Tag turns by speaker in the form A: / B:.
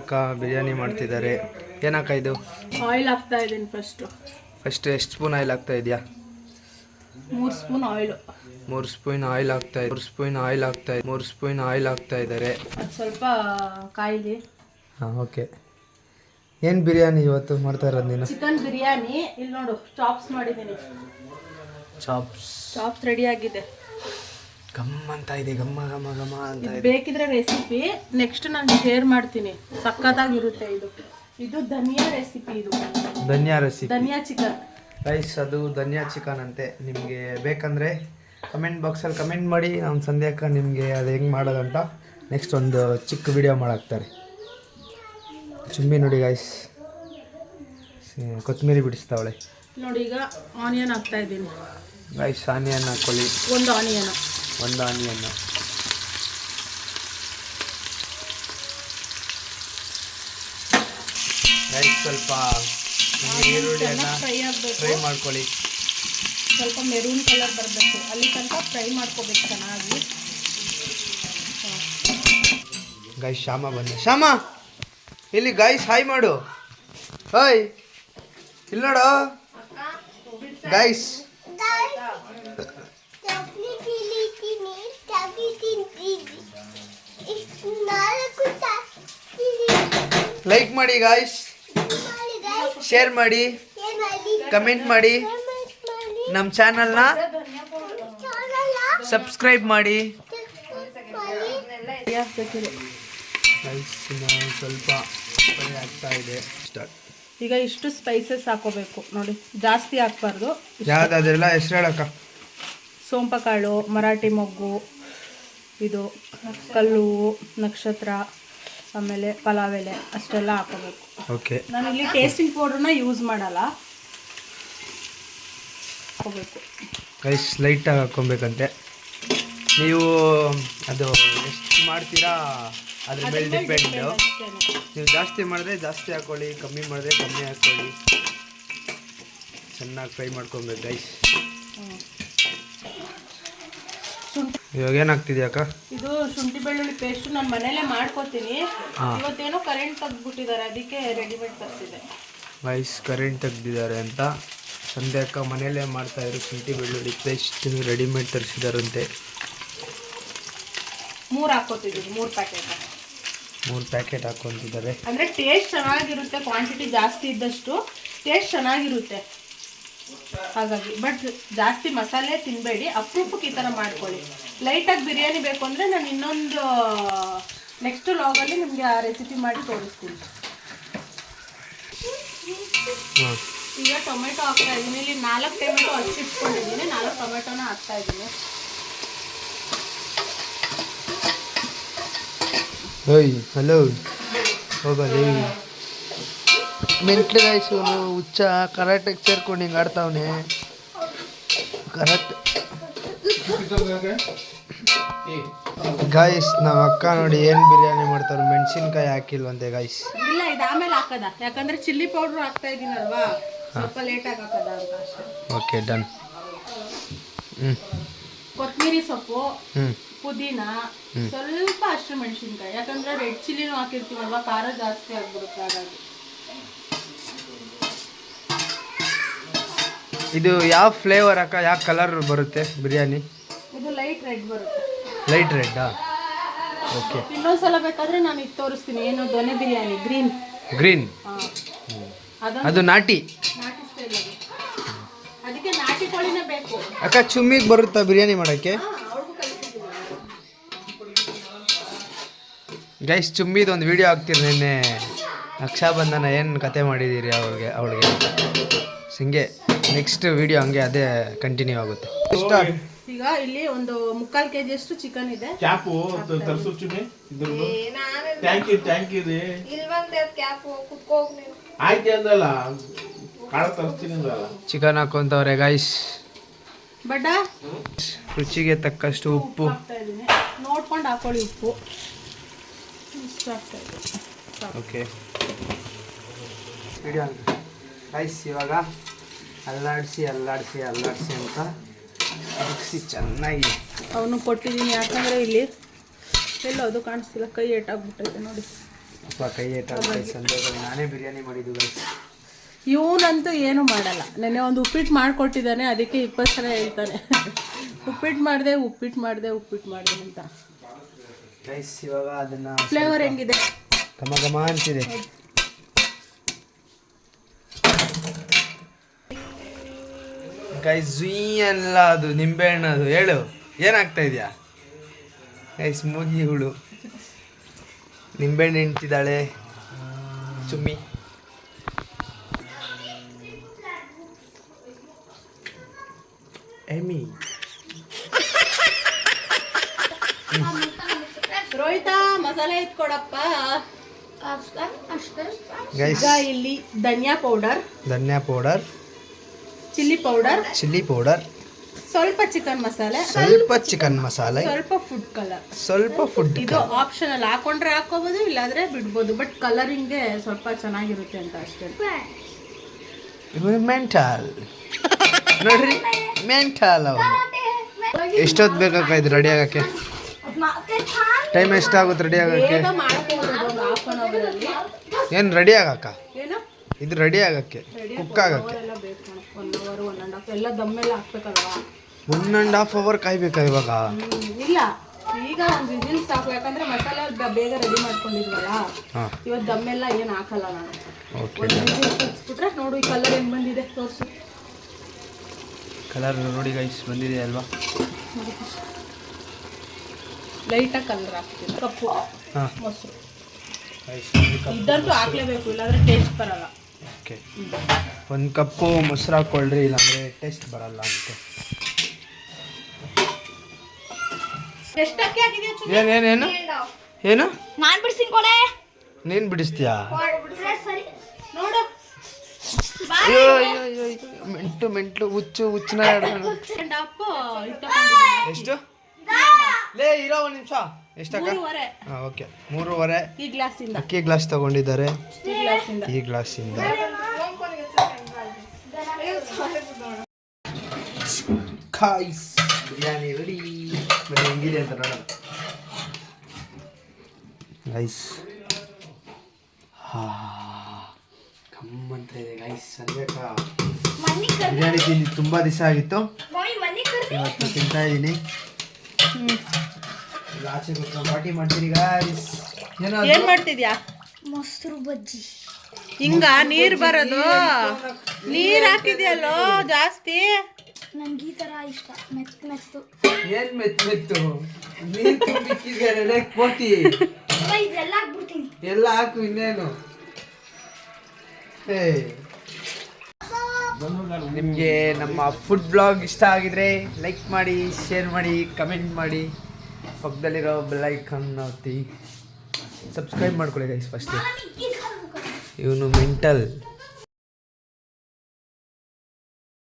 A: ಅಕ್ಕ ಬಿರಿಯಾನಿ ಮಾಡ್ತಿದ್ದಾರೆ. ಏನಕ್ಕ ಇದು?
B: ಆಯಿಲ್ ಹಾಕ್ತಾ ಇದ್ದೀನಿ.
A: ಫಸ್ಟ್ ಎಷ್ಟು ಸ್ಪೂನ್ ಆಯಿಲ್ ಹಾಕ್ತಾ ಇದೆಯಾ?
B: 3 ಸ್ಪೂನ್ ಆಯಿಲ್.
A: 3 ಸ್ಪೂನ್ ಆಯಿಲ್ ಹಾಕ್ತಾ ಇದೆ. 3 ಸ್ಪೂನ್ ಆಯಿಲ್ ಹಾಕ್ತಾ ಇದ್ದಾರೆ.
B: ಅದು ಸ್ವಲ್ಪ ಕಾಯಿಲಿ.
A: ಹಾಂ, ಓಕೆ. ಏನು ಬಿರಿಯಾನಿ ಇವತ್ತು ಮಾಡ್ತಾ ಇರೋದು ನೀನು?
B: ಚಿಕನ್ ಬಿರಿಯಾನಿ. ಇಲ್ಲಿ ನೋಡು, ಚಾಪ್ಸ್ ಮಾಡಿದ್ದೀನಿ. ಚಾಪ್ಸ್ ರೆಡಿ ಆಗಿದೆ.
A: ಗಮ್ಮ ಅಂತ ಇದೆ, ಘಮ್ಮ ಅಂತ ಇದೆ.
B: ಬೇಕಿದ್ರೆ ರೆಸಿಪಿ ನೆಕ್ಸ್ಟ್ ನಾನು ಶೇರ್ ಮಾಡ್ತೀನಿ. ಸಕ್ಕತ್ತಾಗಿರುತ್ತೆ. ಇದು ಧನಿಯಾ ರೆಸಿಪಿ. ಧನಿಯಾ ಚಿಕನ್
A: ರೈಸ್. ಅದು ಧನಿಯಾ ಚಿಕನ್ ಅಂತೆ. ನಿಮಗೆ ಬೇಕಂದರೆ ಕಮೆಂಟ್ ಬಾಕ್ಸಲ್ಲಿ ಕಮೆಂಟ್ ಮಾಡಿ. ನಮ್ಮ ಸಂಧ್ಯಾಕ್ಕ ನಿಮಗೆ ಅದು ಹೆಂಗೆ ಮಾಡೋದಂತ ನೆಕ್ಸ್ಟ್ ಒಂದು ಚಿಕ್ಕ ವಿಡಿಯೋ ಮಾಡಾಕ್ತಾರೆ. ಚುಮ್ಮಿ ನೋಡಿ ಗೈಸ್, ಕೊತ್ತಂಬರಿ ಬಿಡಿಸ್ತಾವಳೆ
B: ನೋಡಿ. ಈಗ ಆನಿಯನ್ ಹಾಕ್ತಾ ಇದ್ದೀನಿ
A: ಗೈಸ್. ಆನಿಯನ್ ಹಾಕೊಳ್ಳಿ.
B: ಒಂದು ಆನಿಯನ್
A: ಗೈಸ್. ಸ್ವಲ್ಪ ಈರುಳ್ಳಿಯನ್ನು ಫ್ರೈ ಮಾಡ್ಕೊಳ್ಳಿ.
B: ಸ್ವಲ್ಪ ಮೆರೂನ್ ಕಲರ್ ಬರಬೇಕು, ಅಲ್ಲಿ ತನಕ ಫ್ರೈ ಮಾಡ್ಕೋಬೇಕು ಚೆನ್ನಾಗಿ.
A: ಗೈಸ್ ಶ್ಯಾಮ ಬಂದ. ಶ್ಯಾಮ ಇಲ್ಲಿ ಗೈಸ್ ಹಾಯ್ ಮಾಡು. ಹಾಯ್ ಇಲ್ಲಿ ನೋಡು ಗೈಸ್. ಲೈಕ್ ಮಾಡಿ ಗಾಯ್ಸ್, ಶೇರ್ ಮಾಡಿ, ಕಮೆಂಟ್ ಮಾಡಿ, ನಮ್ಮ ಚಾನಲ್ನ ಸಬ್ಸ್ಕ್ರೈಬ್ ಮಾಡಿ. ಸ್ವಲ್ಪ ಆಗ್ತಾ ಇದೆ.
B: ಈಗ ಇಷ್ಟು ಸ್ಪೈಸಸ್ ಹಾಕೋಬೇಕು ನೋಡಿ, ಜಾಸ್ತಿ ಹಾಕ್ಬಾರ್ದು.
A: ಯಾವ್ದಾದ್ರೆಲ್ಲ ಹೆಸರು ಹೇಳಕ್ಕ?
B: ಸೋಂಪ ಕಾಳು, ಮರಾಠಿ ಮೊಗ್ಗು, ಇದು ಕಲ್ಲು, ನಕ್ಷತ್ರ, ಆಮೇಲೆ ಪಲಾವ್ ಎಲೆ, ಅಷ್ಟೆಲ್ಲ ಹಾಕೋಬೇಕು.
A: ಓಕೆ.
B: ನಾನು ಇಲ್ಲಿ ಟೇಸ್ಟಿಂಗ್ ಪೌಡ್ರನ್ನ ಯೂಸ್ ಮಾಡಲ್ಲ. ಹಾಕೋಬೇಕು
A: ಗೈಸ್. ಲೈಟಾಗಿ ಹಾಕ್ಕೊಬೇಕಂತೆ. ನೀವು ಅದು ಎಷ್ಟು ಮಾಡ್ತೀರಾ ಅದ್ರ ಮೇಲೆ ಡಿಪೆಂಡು. ನೀವು ಜಾಸ್ತಿ ಮಾಡಿದ್ರೆ ಜಾಸ್ತಿ ಹಾಕ್ಕೊಳ್ಳಿ, ಕಮ್ಮಿ ಮಾಡಿದ್ರೆ ಕಮ್ಮಿ ಹಾಕ್ಕೊಳ್ಳಿ. ಚೆನ್ನಾಗಿ ಫ್ರೈ ಮಾಡ್ಕೊಬೇಕು ಗೈಸ್. ಇವಾಗ ಏನಾಗ್ತಿದ್ಯಾಕ?
B: ಇದು ಶುಂಠಿ ಬೆಳ್ಳುಳ್ಳಿ ಪೇಸ್ಟ್ ನಾನು ಮನೇಲೆ ಮಾಡ್ಕೋತೀನಿ. ಇವತ್ತೇನೋ ಕರೆಂಟ್ ತೆಗ್ದುಬಿಟ್ಟಿದ್ದಾರೆ, ಅದಕ್ಕೆ ರೆಡಿಮೇಡ್ ತರಿಸಿದೆ.
A: ಗೈಸ್ ಕರೆಂಟ್ ತೆಗ್ದಿದ್ದಾರೆ ಅಂತ ಸಂಧ್ಯಾಕ್ಕ ಮನೇಲೇ ಮಾಡ್ತಾಯಿದ್ರು. ಶುಂಠಿ ಬೆಳ್ಳುಳ್ಳಿ ಪೇಸ್ಟ್ ರೆಡಿಮೇಡ್ ತರಿಸಿದಾರಂತೆ.
B: 3 ಹಾಕೋತಿದ್ದೀನಿ, 3 ಪ್ಯಾಕೆಟ್
A: ಹಾಕೊತಿದ್ದಾರೆ.
B: ಅಂದರೆ ಟೇಸ್ಟ್ ಚೆನ್ನಾಗಿರುತ್ತೆ. ಕ್ವಾಂಟಿಟಿ ಜಾಸ್ತಿ ಇದ್ದಷ್ಟು ಟೇಸ್ಟ್ ಚೆನ್ನಾಗಿರುತ್ತೆ. ಹಾಗಾಗಿ ಬಟ್ ಜಾಸ್ತಿ ಮಸಾಲೆ ತಿನ್ನಬೇಡಿ, ಅಪರೂಪಕ್ಕೆ ಈ ಥರ ಮಾಡ್ಕೊಳ್ಳಿ. ಲೈಟಾಗಿ ಬಿರಿಯಾನಿ ಬೇಕು ಅಂದರೆ ನಾನು ಇನ್ನೊಂದು ನೆಕ್ಸ್ಟ್ ವ್ಲಾಗಲ್ಲಿ ನಿಮಗೆ ಆ ರೆಸಿಪಿ ಮಾಡಿ ತೋರಿಸ್ತೀನಿ. ಈಗ ಟೊಮೆಟೊ ಹಾಕ್ತಾ ಇದ್ದೀನಿ. ಇಲ್ಲಿ 4 ಟೊಮೆಟೊ ಹಚ್ಚಿಟ್ಕೊಂಡಿದ್ದೀನಿ. 4 ಟೊಮೆಟೊನ ಹಾಕ್ತಾ ಇದ್ದೀನಿ.
A: ಓಯ್ ಹಲೋ ಹೋಗಲಿ ಮೆಂಟ್ಲು ಗಾಯ್ಸ್. ಅವನು ಹುಚ್ಚ ಕರಾಟೆಗೆ ಸೇರ್ಕೊಂಡು ಹಿಂಗೆ ಆಡ್ತಾವನೆ. Karate guys. ನಮ್ಮ ಅಕ್ಕ ನೋಡಿ ಏನು ಬಿರಿಯಾನಿ ಮಾಡ್ತಾರೆ. ಮೆಣಸಿನ್ಕಾಯಿ ಹಾಕಿಲ್ವಂತೆ ಗಾಯ್ಸ್.
B: ಇಲ್ಲ, ಇದು ಆಮೇಲೆ ಹಾಕದ, ಯಾಕಂದ್ರೆ ಚಿಲ್ಲಿ ಪೌಡ್ರ್ ಹಾಕ್ತಾ ಇದ್ದೀನಲ್ವಾ, ಸ್ವಲ್ಪ ಲೇಟಾಗಿ ಹಾಕದ ಅಂತ ಅಷ್ಟೇ.
A: Okay done.
B: ಕೊತ್ತಂಬರಿ ಸೊಪ್ಪು, ಪುದೀನ, ಸ್ವಲ್ಪ ಅಷ್ಟು ಮೆಣಸಿನ್ಕಾಯಿ, ಯಾಕಂದ್ರೆ ರೆಡ್ ಚಿಲ್ಲಿನೂ ಹಾಕಿರ್ತೀವಲ್ವಾ, ಖಾರ ಜಾಸ್ತಿ ಆಗ್ಬಿಡುತ್ತೆ. ಹಾಗಾಗಿ
A: ಇದು ಯಾವ ಫ್ಲೇವರ್ ಅಕ್ಕ? ಯಾವ ಕಲರ್ ಬರುತ್ತೆ ಬಿರಿಯಾನಿ?
B: ಇದು ಲೈಟ್ ರೆಡ್ ಬರುತ್ತೆ.
A: ಲೈಟ್ ರೆಡ್ಡಾ? ಓಕೆ.
B: ಇನ್ನೊಂದ್ಸಲ ಬೇಕಾದ್ರೆ ನಾನು ಇದು ತೋರಿಸ್ತೀನಿ. ಏನು ದೊನೆ ಬಿರಿಯಾನಿ, ಗ್ರೀನ್.
A: ಅದು ನಾಟಿ
B: ಸ್ಟೈಲ್. ಅದಕ್ಕೆ ನಾಟಿ ಕೋಳಿನೇ ಬೇಕು.
A: ಅಕ್ಕ ಚುಮ್ಮಿಗೆ ಬರುತ್ತಾ ಬಿರಿಯಾನಿ ಮಾಡೋಕ್ಕೆ? ಗೈಸ್ ಚುಮ್ಮಿದು ಒಂದು ವಿಡಿಯೋ ಹಾಕ್ತೀರಿ. ನಿನ್ನೆ ರಕ್ಷಾಬಂಧನ ಏನು ಕತೆ ಮಾಡಿದ್ದೀರಿ ಅವಳಿಗೆ ಹಿಂಗೆ ನೆಕ್ಸ್ಟ್ ವಿಡಿಯೋ ಹಂಗೆ ಅದೇ ಕಂಟಿನ್ಯೂ ಆಗುತ್ತೆ.
B: ಈಗ ಇಲ್ಲಿ ಒಂದು 3/4 kg ಅಷ್ಟು ಚಿಕನ್ ಇದೆ.
A: ಚಿಕನ್ ಹಾಕೊಂತವ್ರೆ ಗೈಸ್.
B: ಬಡ
A: ರುಚಿಗೆ ತಕ್ಕಷ್ಟು ಉಪ್ಪು
B: ನೋಡ್ಕೊಂಡು ಹಾಕೊಳ್ಳಿ. ಉಪ್ಪು
A: ಓಕೆ. ವಿಡಿಯೋ ಗೈಸ್ ಇವಾಗ ಅಲ್ಲಾಡಿಸಿ ಅಂತ ಮಿಕ್ಸಿ ಚೆನ್ನಾಗಿ
B: ಅವನು ಕೊಟ್ಟಿದ್ದೀನಿ. ಯಾಕಂದರೆ ಇಲ್ಲಿ ಎಲ್ಲೋ ಅದು ಕಾಣಿಸ್ತಿಲ್ಲ, ಕೈ ಏಟಾಗ್ಬಿಟ್ಟೈತೆ ನೋಡಿ.
A: ಅಪ್ಪ ಕೈ ಸಂದರ್ಭದಲ್ಲಿ ನಾನೇ ಬಿರಿಯಾನಿ ಮಾಡಿದ್ದು ಗೈಸ್.
B: ಇವನಂತೂ ಏನು ಮಾಡಲ್ಲ. ನೆನ್ನೆ ಒಂದು ಉಪ್ಪಿಟ್ಟು ಮಾಡಿಕೊಟ್ಟಿದ್ದಾನೆ, ಅದಕ್ಕೆ 20 ಸಲ ಹೇಳ್ತಾನೆ ಉಪ್ಪಿಟ್ಟು ಮಾಡಿದೆ ಅಂತ.
A: ಗೈಸ್ ಇವಾಗ ಅದನ್ನ
B: ಫ್ಲೇವರ್ ಹೆಂಗಿದೆ?
A: ಘಮ ಘಮ ಅಂತಿದೆ. ಗೈಸ್ ಜುಯಿ ಅಲ್ಲ, ಅದು ನಿಂಬೆಹಣ್ಣು. ಅದು ಹೇಳು, ಏನಾಗ್ತಾ ಇದೆಯಾ ಗೈಸ್? ಮೂಗಿ ಹುಳು ನಿಂಬೆಹಣ್ಣು ಹಿಂಡ್ತಿದ್ದಾಳೆ ಚುಮ್ಮಿ. ಎಮಿ
B: ರೋಹಿತಾ ಮಸಾಲೆ ಎತ್ಕೊಡಪ್ಪ.
A: ಗೈಸ್
B: ಈಗ ಇಲ್ಲಿ ಧನಿಯಾ ಪೌಡರ್, ಚಿಲ್ಲಿ ಪೌಡರ್, ಸ್ವಲ್ಪ ಚಿಕನ್ ಮಸಾಲೆ, ಸ್ವಲ್ಪ ಫುಡ್ ಇದು ಆಪ್ಷನಲ್. ಹಾಕೊಂಡ್ರೆ ಹಾಕೋಬಹುದು, ಇಲ್ಲಾಂದ್ರೆ ಬಿಡ್ಬೋದು. ಬಟ್ ಕಲರಿಂಗ್ಗೆ ಸ್ವಲ್ಪ ಚೆನ್ನಾಗಿರುತ್ತೆ ಅಂತ ಅಷ್ಟೇ.
A: ಮೆಂಟಲ್ ನೋಡ್ರಿ, ಮೆಂಟಲ್. ಎಷ್ಟೊತ್ತು ಬೇಕಾಗ್ತದೆ ರೆಡಿ ಆಗಕ್ಕೆ? ಟೈಮ್ ಎಷ್ಟಾಗುತ್ತೆ ರೆಡಿ ಆಗಕ್ಕೆ? ಏನು ರೆಡಿ ಆಗಕ್ಕ? ಇದು ರೆಡಿ ಆಗಕ್ಕೆ, ಕುಕ್ ಆಗಕ್ಕೆ 1.5 ಅವರ್ ಕಾಯ್ಬೇಕಾ ಇವಾಗ?
B: ಇಲ್ಲ, ಈಗ ಒಂದು ವಿಜಿಲ್ ಸಾಕು. ಯಾಕಂದ್ರೆ ಮಸಾಲೆ ಬೇಗ ರೆಡಿ ಮಾಡ್ಕೊಂಡಿದ್ವಲ್ಲ, ಇವತ್ತು ದಮ್ಮೆಲ್ಲ ಏನು ಹಾಕಲ್ಲ ನಾನು. ಬಿಟ್ರೆ ನೋಡು, ಈ ಕಲರ್ ಹೆಂಗ್ ಬಂದಿದೆ ತೋರಿಸು.
A: ಕಲರ್ ನೋಡಿ ಗೈಸ್, ಬಂದಿದೆ ಅಲ್ವಾ?
B: ಲೈಟಾಗಿ ಕಲರ್ ಹಾಕ್ತೀನಿ. ಕಪ್ಪು ಮೊಸರು ಇದ್ದಂತೂ ಹಾಕ್ಲೇಬೇಕು, ಇಲ್ಲಾಂದ್ರೆ ಟೇಸ್ಟ್ ಬರಲ್ಲ.
A: ಓಕೆ, 1 ಕಪ್ಪು ಮೊಸರು ಹಾಕ್ಕೊಳ್ರಿ, ಇಲ್ಲಾಂದರೆ ಟೇಸ್ಟ್ ಬರಲ್ಲ ಅಂತ. ಏನೇನು ಏನು?
C: ನಾನು ಬಿಡಿಸ್ತೀನಿ ಕೊಡೆ.
A: ನೀನು ಬಿಡಿಸ್ತೀಯಾ?
B: ನೋಡು,
A: ಮೆಂಟ್ಲು ಹುಚ್ಚನ. ಎಷ್ಟು ಲೇ ಇರೋ? 1 ನಿಮಿಷ. ಎಷ್ಟಕ್ಕ? ಓಕೆ, 3.5
B: ಈ ಗ್ಲಾಸಿಂದ.
A: ಅಕ್ಕಿ ಗ್ಲಾಸ್ ತಗೊಂಡಿದ್ದಾರೆ. ಈ ಗ್ಲಾಸಿಂದ ಬಿರಿಯಾನಿ ರೆಡಿ. ಬರೀ ಹೆಂಗಿದೆ ಅಂತ ನೋಡೋಣ ಗೈಸ್. ಕಮ್ಮಂತ ಇದೆ ಗೈಸ್. ಸಂಜೆಕ ಬಿರಿಯಾನಿ ತಿಂದು ತುಂಬ ದಿವಸ ಆಗಿತ್ತು, ಇವತ್ತು ತಿಂತಾ ಇದ್ದೀನಿ. ಆಚೆ ಕೂತ್ಕೊಂಡು ಪಾರ್ಟಿ ಮಾಡ್ತೀರಿ ಗೈಸ್.
B: ಏನ್ ಮಾಡ್ತಿದ್ಯಾ?
C: ಮೊಸರು ಬಜ್ಜಿ.
B: ಹಿಂಗ ನೀರ್ ಬರೋದು, ನೀರ್ ಹಾಕಿದ್ಯಲ್ಲೋ ಜಾಸ್ತಿ.
C: ನಂಗೆ ಈ ತರ ಇಷ್ಟ, ಮೆತ್ತು.
A: ಏನ್ ಮೆತ್ತು ನೀರ್ ತುಂಬಿಕ್ಕಿದ್ರೆ ಕೋಟಿ
C: ಇದೆಲ್ಲ ಹಾಕ್ಬಿಡ್ತೀನಿ.
A: ಎಲ್ಲ ಹಾಕು, ಇನ್ನೇನು. ನಿಮಗೆ ನಮ್ಮ ಫುಡ್ ಬ್ಲಾಗ್ ಇಷ್ಟ ಆಗಿದ್ರೆ ಲೈಕ್ ಮಾಡಿ, ಶೇರ್ ಮಾಡಿ, ಕಮೆಂಟ್ ಮಾಡಿ, ಪಕ್ಕದಲ್ಲಿರೋ ಬೆಲ್ ಐಕಾನ್ ಒತ್ತಿ, ಸಬ್ಸ್ಕ್ರೈಬ್ ಮಾಡ್ಕೊಳ್ಳಿ ಗೈಸ್. ಫಸ್ಟ್ ಇವನು ಮೆಂಟಲ್